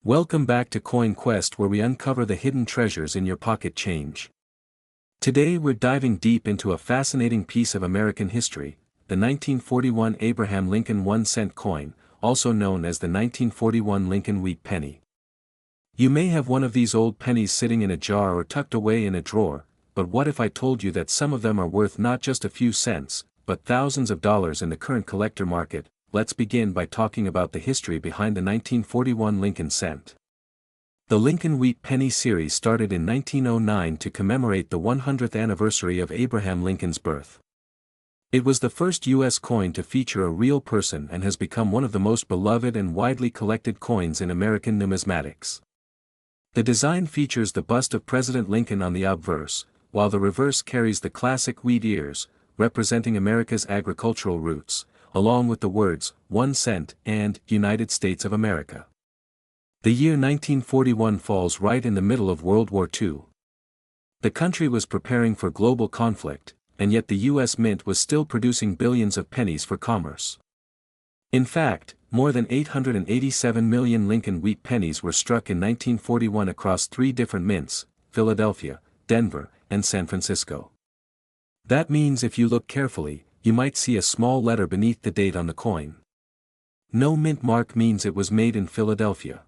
Welcome back to Coin Quest, where we uncover the hidden treasures in your pocket change. Today we're diving deep into a fascinating piece of American history, the 1941 Abraham Lincoln 1-cent coin, also known as the 1941 Lincoln Wheat Penny. You may have one of these old pennies sitting in a jar or tucked away in a drawer, but what if I told you that some of them are worth not just a few cents, but thousands of dollars in the current collector market? Let's begin by talking about the history behind the 1941 Lincoln cent. The Lincoln Wheat Penny series started in 1909 to commemorate the 100th anniversary of Abraham Lincoln's birth. It was the first U.S. coin to feature a real person and has become one of the most beloved and widely collected coins in American numismatics. The design features the bust of President Lincoln on the obverse, while the reverse carries the classic wheat ears, representing America's agricultural roots, along with the words, 1 cent, and United States of America. The year 1941 falls right in the middle of World War II. The country was preparing for global conflict, and yet the U.S. Mint was still producing billions of pennies for commerce. In fact, more than 887 million Lincoln Wheat pennies were struck in 1941 across 3 different mints, Philadelphia, Denver, and San Francisco. That means if you look carefully, you might see a small letter beneath the date on the coin. No mint mark means it was made in Philadelphia.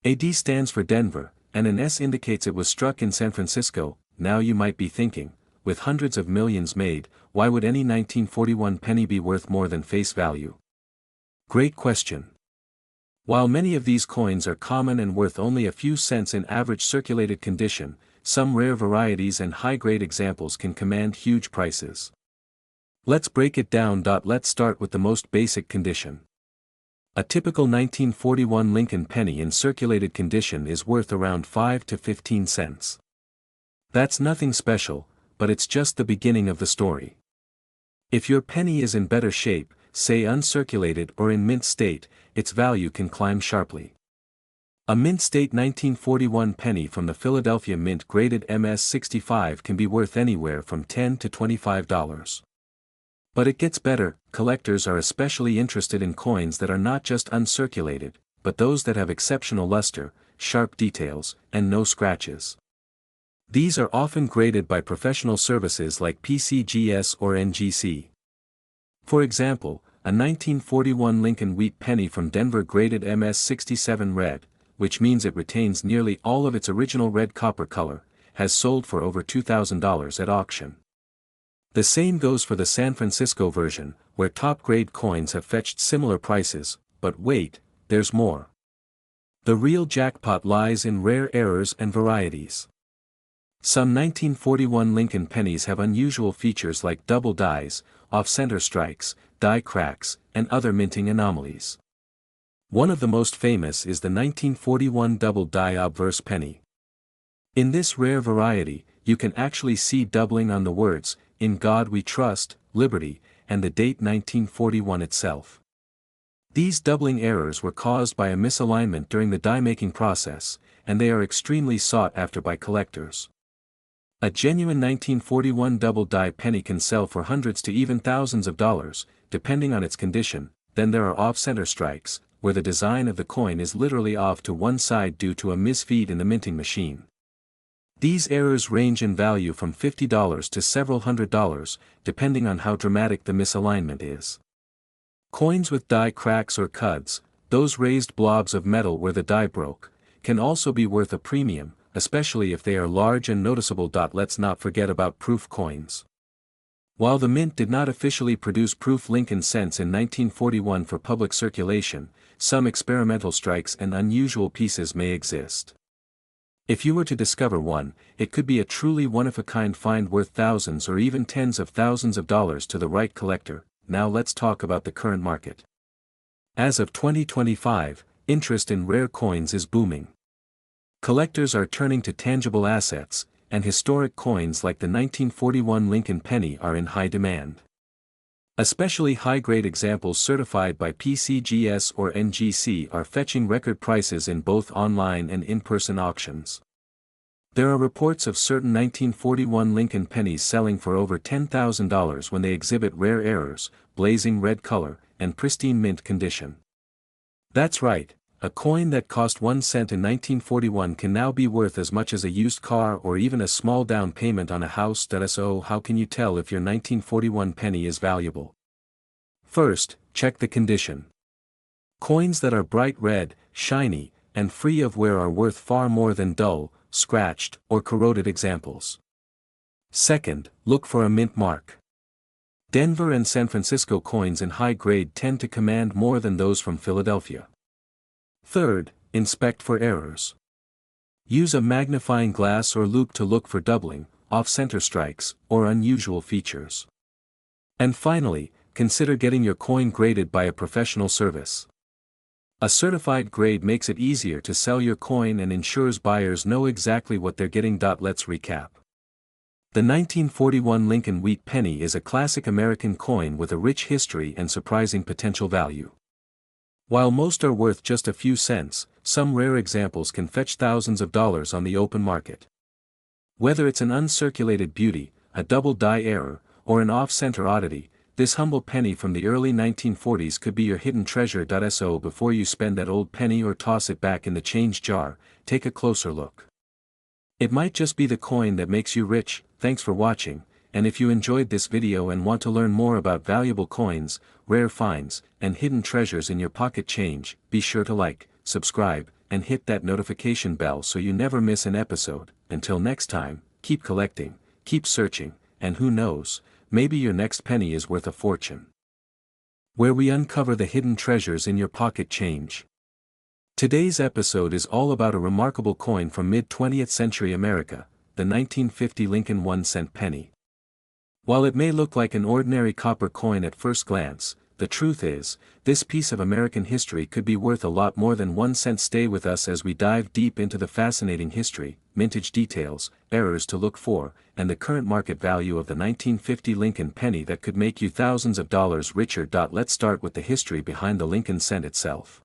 A D stands for Denver, and an S indicates it was struck in San Francisco. Now you might be thinking, with hundreds of millions made, why would any 1941 penny be worth more than face value? Great question. While many of these coins are common and worth only a few cents in average circulated condition, some rare varieties and high-grade examples can command huge prices. Let's break it down. Let's start with the most basic condition. A typical 1941 Lincoln penny in circulated condition is worth around 5 to 15 cents. That's nothing special, but it's just the beginning of the story. If your penny is in better shape, say uncirculated or in mint state, its value can climb sharply. A mint state 1941 penny from the Philadelphia Mint graded MS-65 can be worth anywhere from $10 to $25. But it gets better. Collectors are especially interested in coins that are not just uncirculated, but those that have exceptional luster, sharp details, and no scratches. These are often graded by professional services like PCGS or NGC. For example, a 1941 Lincoln Wheat penny from Denver graded MS-67 red, which means it retains nearly all of its original red copper color, has sold for over $2,000 at auction. The same goes for the San Francisco version, where top-grade coins have fetched similar prices, but wait, there's more. The real jackpot lies in rare errors and varieties. Some 1941 Lincoln pennies have unusual features like double dies, off-center strikes, die cracks, and other minting anomalies. One of the most famous is the 1941 double die obverse penny. In this rare variety, you can actually see doubling on the words, "In God We Trust, Liberty," and the date 1941 itself. These doubling errors were caused by a misalignment during the die-making process, and they are extremely sought after by collectors. A genuine 1941 double die penny can sell for hundreds to even thousands of dollars, depending on its condition. Then there are off-center strikes, where the design of the coin is literally off to one side due to a misfeed in the minting machine. These errors range in value from $50 to several $100s, depending on how dramatic the misalignment is. Coins with die cracks or cuds, those raised blobs of metal where the die broke, can also be worth a premium, especially if they are large and noticeable. Let's not forget about proof coins. While the Mint did not officially produce proof Lincoln cents in 1941 for public circulation, some experimental strikes and unusual pieces may exist. If you were to discover one, it could be a truly one-of-a-kind find worth thousands or even tens of thousands of dollars to the right collector. Now let's talk about the current market. As of 2025, interest in rare coins is booming. Collectors are turning to tangible assets, and historic coins like the 1941 Lincoln penny are in high demand. Especially high-grade examples certified by PCGS or NGC are fetching record prices in both online and in-person auctions. There are reports of certain 1941 Lincoln pennies selling for over $10,000 when they exhibit rare errors, blazing red color, and pristine mint condition. That's right, a coin that cost 1 cent in 1941 can now be worth as much as a used car or even a small down payment on a house. So how can you tell if your 1941 penny is valuable? First, check the condition. Coins that are bright red, shiny, and free of wear are worth far more than dull, scratched, or corroded examples. Second, look for a mint mark. Denver and San Francisco coins in high grade tend to command more than those from Philadelphia. Third, inspect for errors. Use a magnifying glass or loupe to look for doubling, off-center strikes, or unusual features. And finally, consider getting your coin graded by a professional service. A certified grade makes it easier to sell your coin and ensures buyers know exactly what they're getting. Let's recap. The 1941 Lincoln Wheat Penny is a classic American coin with a rich history and surprising potential value. While most are worth just a few cents, some rare examples can fetch thousands of dollars on the open market. Whether it's an uncirculated beauty, a double die error, or an off-center oddity, this humble penny from the early 1940s could be your hidden treasure. So before you spend that old penny or toss it back in the change jar, take a closer look. It might just be the coin that makes you rich. Thanks for watching, and if you enjoyed this video and want to learn more about valuable coins, rare finds, and hidden treasures in your pocket change, be sure to like, subscribe, and hit that notification bell so you never miss an episode. Until next time, keep collecting, keep searching, and who knows, maybe your next penny is worth a fortune. Where we uncover the hidden treasures in your pocket change. Today's episode is all about a remarkable coin from mid-20th century America, the 1950 Lincoln 1-cent penny. While it may look like an ordinary copper coin at first glance, the truth is, this piece of American history could be worth a lot more than 1 cent. Stay with us as we dive deep into the fascinating history, mintage details, errors to look for, and the current market value of the 1950 Lincoln penny that could make you thousands of dollars richer. Let's start with the history behind the Lincoln cent itself.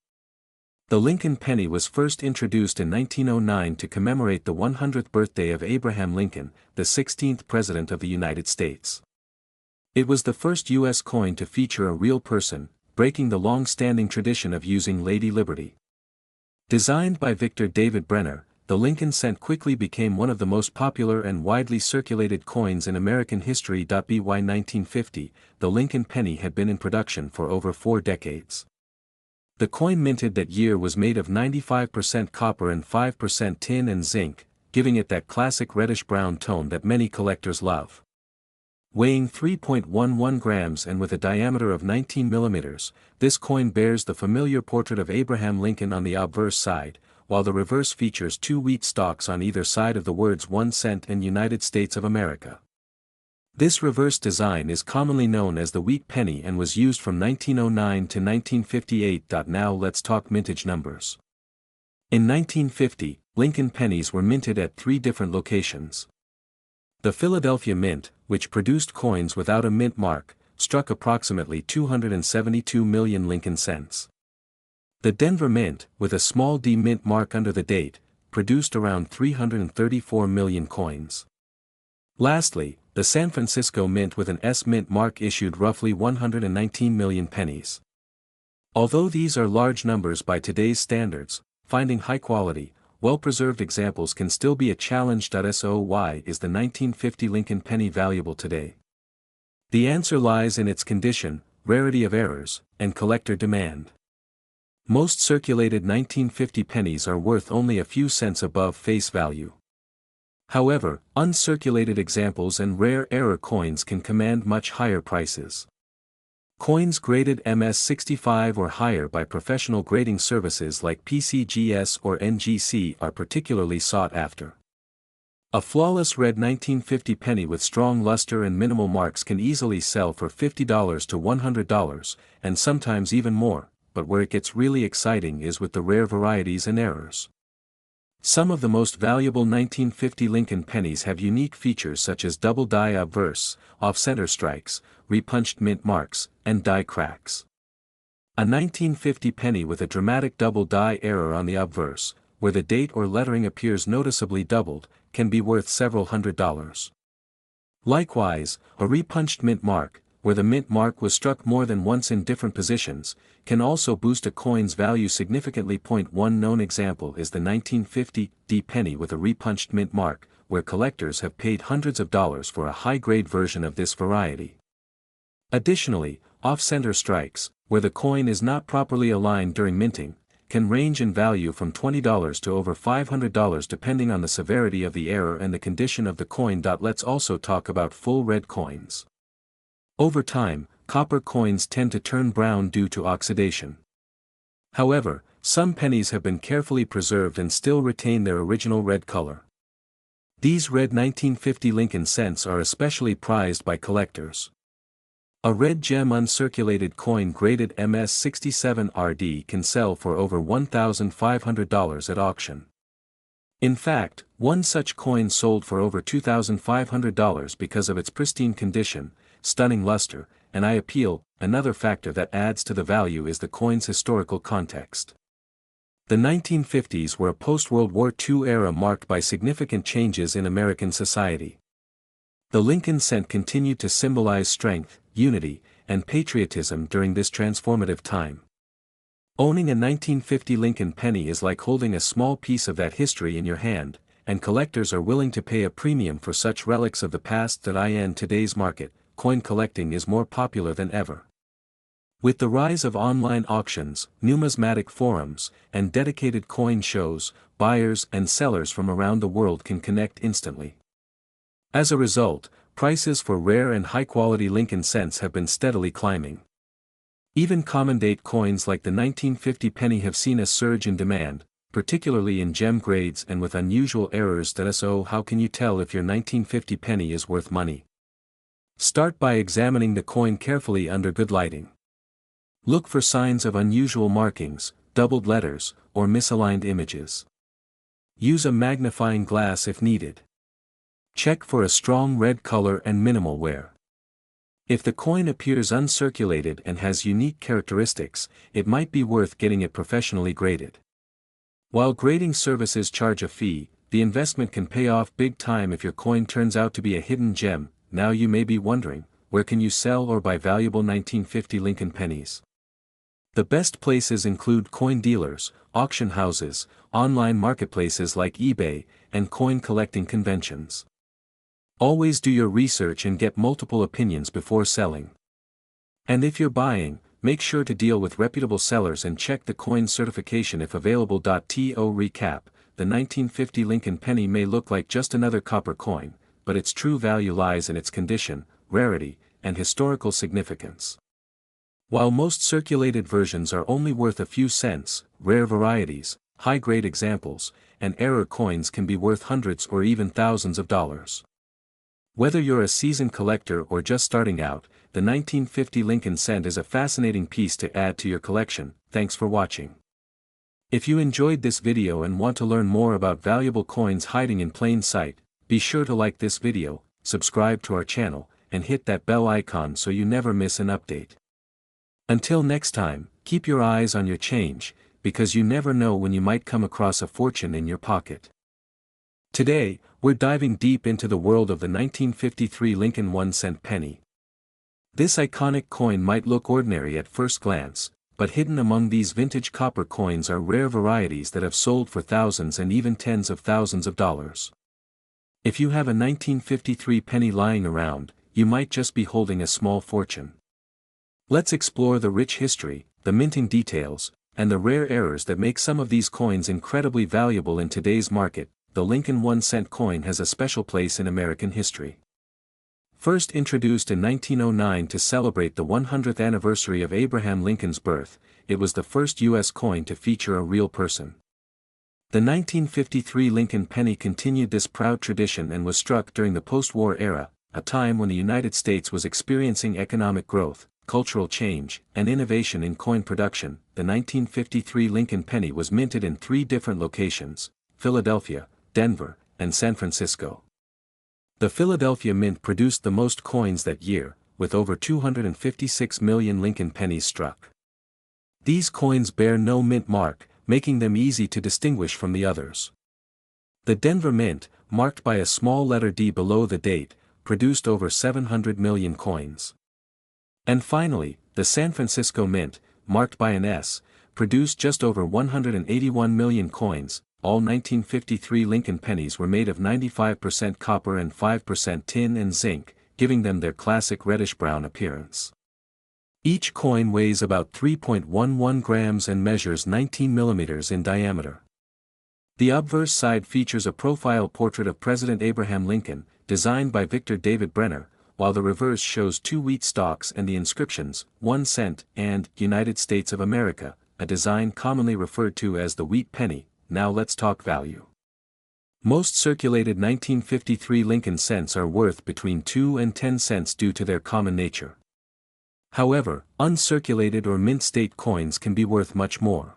The Lincoln penny was first introduced in 1909 to commemorate the 100th birthday of Abraham Lincoln, the 16th President of the United States. It was the first U.S. coin to feature a real person, breaking the long-standing tradition of using Lady Liberty. Designed by Victor David Brenner, the Lincoln cent quickly became one of the most popular and widely circulated coins in American history. By 1950, the Lincoln penny had been in production for over 4 decades. The coin minted that year was made of 95% copper and 5% tin and zinc, giving it that classic reddish-brown tone that many collectors love. Weighing 3.11 grams and with a diameter of 19 millimeters, this coin bears the familiar portrait of Abraham Lincoln on the obverse side, while the reverse features 2 wheat stalks on either side of the words 1 cent and United States of America. This reverse design is commonly known as the wheat penny and was used from 1909 to 1958. Now let's talk mintage numbers. In 1950, Lincoln pennies were minted at 3 different locations. The Philadelphia Mint, which produced coins without a mint mark, struck approximately 272 million Lincoln cents. The Denver Mint, with a small d mint mark under the date, produced around 334 million coins. Lastly, the San Francisco Mint with an S mint mark issued roughly 119 million pennies. Although these are large numbers by today's standards, finding high-quality, well-preserved examples can still be a challenge. So why is the 1950 Lincoln penny valuable today? The answer lies in its condition, rarity of errors, and collector demand. Most circulated 1950 pennies are worth only a few cents above face value. However, uncirculated examples and rare error coins can command much higher prices. Coins graded MS-65 or higher by professional grading services like PCGS or NGC are particularly sought after. A flawless red 1950 penny with strong luster and minimal marks can easily sell for $50 to $100, and sometimes even more, but where it gets really exciting is with the rare varieties and errors. Some of the most valuable 1950 Lincoln pennies have unique features such as double die obverse, off-center strikes, repunched mint marks, and die cracks. A 1950 penny with a dramatic double die error on the obverse, where the date or lettering appears noticeably doubled, can be worth several $100s. Likewise, a repunched mint mark, where the mint mark was struck more than once in different positions, can also boost a coin's value significantly. One known example is the 1950 D penny with a repunched mint mark, where collectors have paid hundreds of dollars for a high-grade version of this variety. Additionally, off-center strikes, where the coin is not properly aligned during minting, can range in value from $20 to over $500 depending on the severity of the error and the condition of the coin. Let's also talk about full red coins. Over time, copper coins tend to turn brown due to oxidation. However, some pennies have been carefully preserved and still retain their original red color. These red 1950 Lincoln cents are especially prized by collectors. A red gem uncirculated coin graded MS67RD can sell for over $1,500 at auction. In fact, one such coin sold for over $2,500 because of its pristine condition, stunning luster, and eye appeal. Another factor that adds to the value is the coin's historical context. The 1950s were a post-World War II era marked by significant changes in American society. The Lincoln cent continued to symbolize strength, unity, and patriotism during this transformative time. Owning a 1950 Lincoln penny is like holding a small piece of that history in your hand, and collectors are willing to pay a premium for such relics of the past. In today's market, coin collecting is more popular than ever. With the rise of online auctions, numismatic forums, and dedicated coin shows, buyers and sellers from around the world can connect instantly. As a result, prices for rare and high-quality Lincoln cents have been steadily climbing. Even common-date coins like the 1950 penny have seen a surge in demand, particularly in gem grades and with unusual errors. So how can you tell if your 1950 penny is worth money? Start by examining the coin carefully under good lighting. Look for signs of unusual markings, doubled letters, or misaligned images. Use a magnifying glass if needed. Check for a strong red color and minimal wear. If the coin appears uncirculated and has unique characteristics, it might be worth getting it professionally graded. While grading services charge a fee, the investment can pay off big time if your coin turns out to be a hidden gem. Now you may be wondering, where can you sell or buy valuable 1950 Lincoln pennies? The best places include coin dealers, auction houses, online marketplaces like eBay, and coin collecting conventions. Always do your research and get multiple opinions before selling. And if you're buying, make sure to deal with reputable sellers and check the coin certification if available. To recap, the 1950 Lincoln penny may look like just another copper coin, but its true value lies in its condition, rarity, and historical significance. While most circulated versions are only worth a few cents, rare varieties, high-grade examples, and error coins can be worth hundreds or even thousands of dollars. Whether you're a seasoned collector or just starting out, the 1950 Lincoln cent is a fascinating piece to add to your collection. Thanks for watching. If you enjoyed this video and want to learn more about valuable coins hiding in plain sight, be sure to like this video, subscribe to our channel, and hit that bell icon so you never miss an update. Until next time, keep your eyes on your change, because you never know when you might come across a fortune in your pocket. Today, we're diving deep into the world of the 1953 Lincoln 1-cent penny. This iconic coin might look ordinary at first glance, but hidden among these vintage copper coins are rare varieties that have sold for thousands and even tens of thousands of dollars. If you have a 1953 penny lying around, you might just be holding a small fortune. Let's explore the rich history, the minting details, and the rare errors that make some of these coins incredibly valuable in today's market. The Lincoln 1-cent coin has a special place in American history. First introduced in 1909 to celebrate the 100th anniversary of Abraham Lincoln's birth, it was the first U.S. coin to feature a real person. The 1953 Lincoln penny continued this proud tradition and was struck during the post-war era, a time when the United States was experiencing economic growth, cultural change, and innovation in coin production. The 1953 Lincoln penny was minted in 3 different locations: Philadelphia, Denver, and San Francisco. The Philadelphia Mint produced the most coins that year, with over 256 million Lincoln pennies struck. These coins bear no mint mark, making them easy to distinguish from the others. The Denver Mint, marked by a small letter D below the date, produced over 700 million coins. And finally, the San Francisco Mint, marked by an S, produced just over 181 million coins. All 1953 Lincoln pennies were made of 95% copper and 5% tin and zinc, giving them their classic reddish-brown appearance. Each coin weighs about 3.11 grams and measures 19 millimeters in diameter. The obverse side features a profile portrait of President Abraham Lincoln, designed by Victor David Brenner, while the reverse shows 2 wheat stalks and the inscriptions, 1 cent and United States of America, a design commonly referred to as the wheat penny. Now let's talk value. Most circulated 1953 Lincoln cents are worth between 2 and 10 cents due to their common nature. However, uncirculated or mint state coins can be worth much more.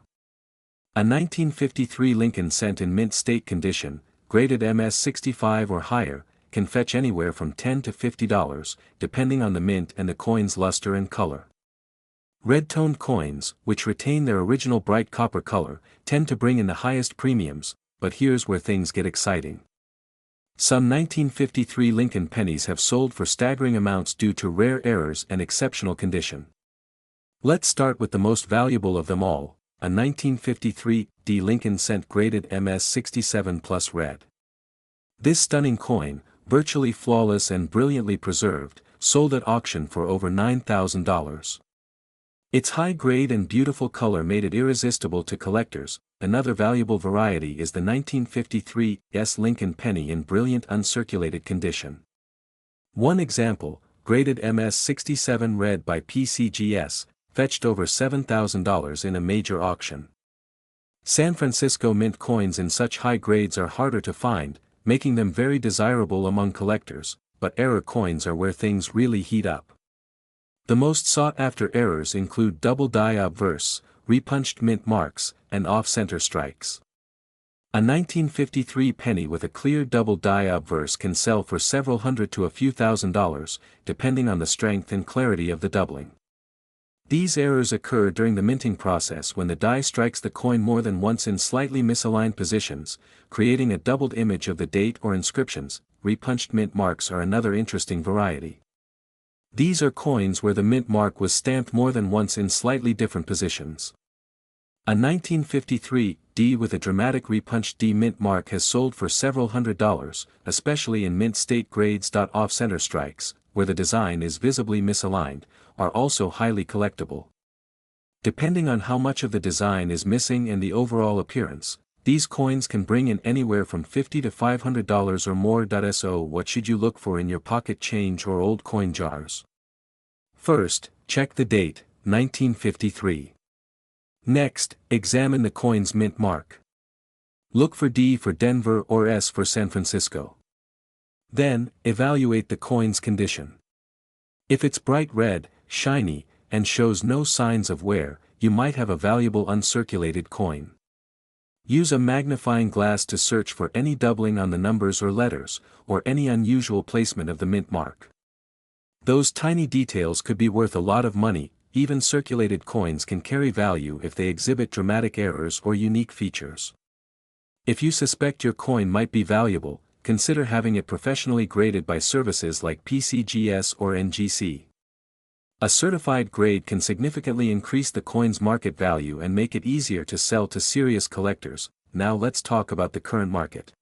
A 1953 Lincoln cent in mint state condition, graded MS-65 or higher, can fetch anywhere from $10 to $50, depending on the mint and the coin's luster and color. Red-toned coins, which retain their original bright copper color, tend to bring in the highest premiums, but here's where things get exciting. Some 1953 Lincoln pennies have sold for staggering amounts due to rare errors and exceptional condition. Let's start with the most valuable of them all, a 1953 D Lincoln cent graded MS-67 plus red. This stunning coin, virtually flawless and brilliantly preserved, sold at auction for over $9,000. Its high grade and beautiful color made it irresistible to collectors. Another valuable variety is the 1953 S Lincoln penny in brilliant uncirculated condition. One example, graded MS-67 red by PCGS, fetched over $7,000 in a major auction. San Francisco Mint coins in such high grades are harder to find, making them very desirable among collectors, but error coins are where things really heat up. The most sought-after errors include double die obverse, repunched mint marks, and off-center strikes. A 1953 penny with a clear double die obverse can sell for several hundred to a few $1,000s, depending on the strength and clarity of the doubling. These errors occur during the minting process when the die strikes the coin more than once in slightly misaligned positions, creating a doubled image of the date or inscriptions. Repunched mint marks are another interesting variety. These are coins where the mint mark was stamped more than once in slightly different positions. A 1953 D with a dramatic repunched D mint mark has sold for several $100s, especially in mint state grades. Off-center strikes, where the design is visibly misaligned, are also highly collectible. Depending on how much of the design is missing and the overall appearance, these coins can bring in anywhere from $50 to $500 or more. So what should you look for in your pocket change or old coin jars? First, check the date, 1953. Next, examine the coin's mint mark. Look for D for Denver or S for San Francisco. Then, evaluate the coin's condition. If it's bright red, shiny, and shows no signs of wear, you might have a valuable uncirculated coin. Use a magnifying glass to search for any doubling on the numbers or letters, or any unusual placement of the mint mark. Those tiny details could be worth a lot of money. Even circulated coins can carry value if they exhibit dramatic errors or unique features. If you suspect your coin might be valuable, consider having it professionally graded by services like PCGS or NGC. A certified grade can significantly increase the coin's market value and make it easier to sell to serious collectors. Now let's talk about the current market.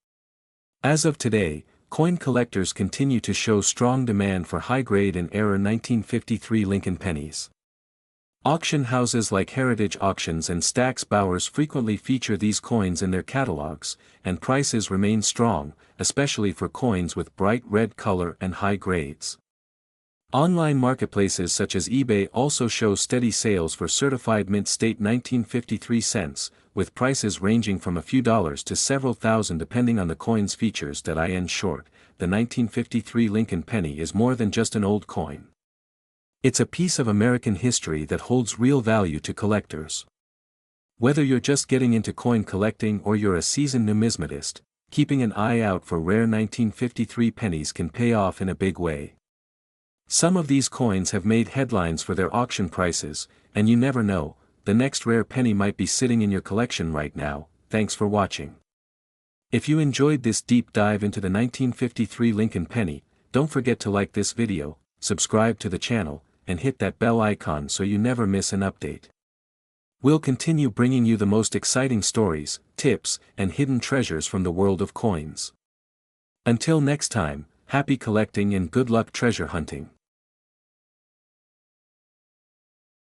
As of today, coin collectors continue to show strong demand for high-grade and era 1953 Lincoln pennies. Auction houses like Heritage Auctions and Stack's Bowers frequently feature these coins in their catalogs, and prices remain strong, especially for coins with bright red color and high grades. Online marketplaces such as eBay also show steady sales for certified mint state 1953 cents, with prices ranging from a few dollars to several thousand depending on the coin's features. In short, the 1953 Lincoln penny is more than just an old coin. It's a piece of American history that holds real value to collectors. Whether you're just getting into coin collecting or you're a seasoned numismatist, keeping an eye out for rare 1953 pennies can pay off in a big way. Some of these coins have made headlines for their auction prices, and you never know, the next rare penny might be sitting in your collection right now. Thanks for watching. If you enjoyed this deep dive into the 1953 Lincoln penny, don't forget to like this video, subscribe to the channel, and hit that bell icon so you never miss an update. We'll continue bringing you the most exciting stories, tips, and hidden treasures from the world of coins. Until next time, happy collecting and good luck treasure hunting.